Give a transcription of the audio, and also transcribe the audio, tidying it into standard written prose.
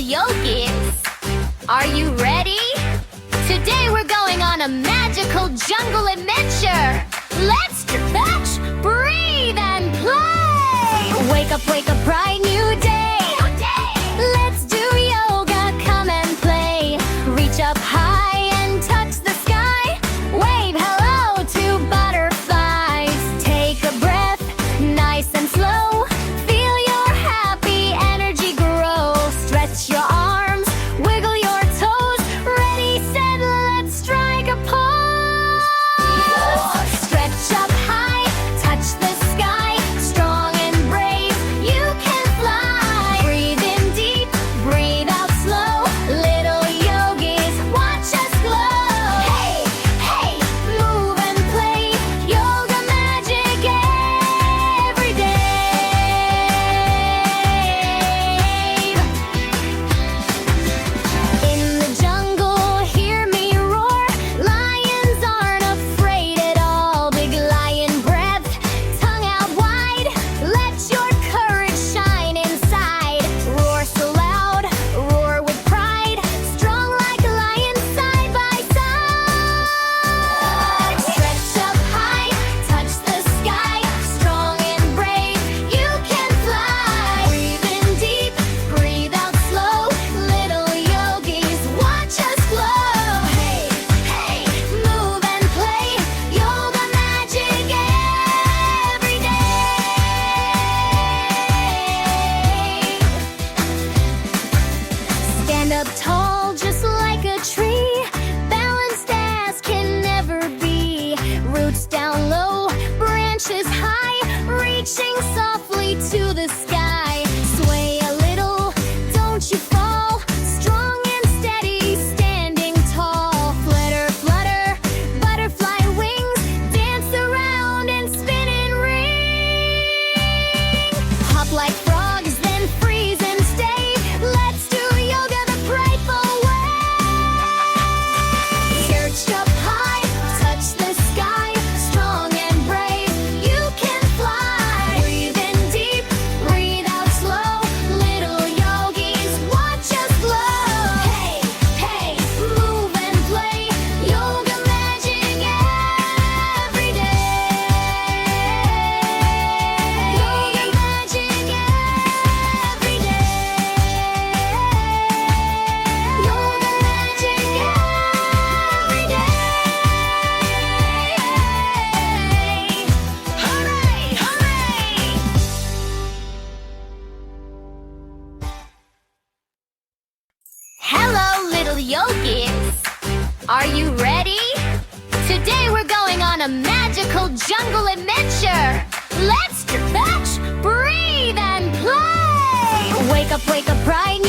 yogis. Are you ready? Today we're going on a magical jungle adventure. Let's stretch, breathe, and play. Wake up, bright new day. Let's do yoga, come and play. Reach up high and touch the sky. Wave hello to butterflies. Take a breath, nice and slow. Feel your happy energy grow. Stretch your arms, wiggle your toes. Ready, set, let's strike a pose. Stretch up high, touch the sky. Strong and brave, you can fly. Breathe in deep, breathe out slow. Little yogis, watch us glow. Hey, hey, move and play. Yoga magic every day. In the jungle, hear me roar. Lions aren't afraid at all. Big lion breath, tongue out wide. Let your courage shine inside. Roar so loud, roar with pride. Strong like a lion, side by side. Stretch up high, touch the sky. Strong and brave, you can fly. Breathe in deep, breathe out slow. Little yogis, watch us glow. Hey, hey, move and play. Yoga magic every day. Stand up tall, just like a tree. Balanced as can never be. Roots down low, branches high. Reaching softly to the sky. Sway a little, don't you fall. Strong and steady, standing tall. Flutter, flutter, butterfly wings. Dance around and spin and ring. Hop like frogs, then freeze and stay. Let's do yoga the prideful way. Search up high, touch the sky. Strong and brave, you can fly. Breathe in deep, breathe out slow. Little yogis, watch us glow. Hey, hey, move and play. Yoga magic every day. Yoga magic every day. Yoga magic every day. Hooray, hooray! Hello, little yogis. Are you ready? Today we're going on a magical jungle adventure. Let's stretch, breathe, and play. Wake up, bright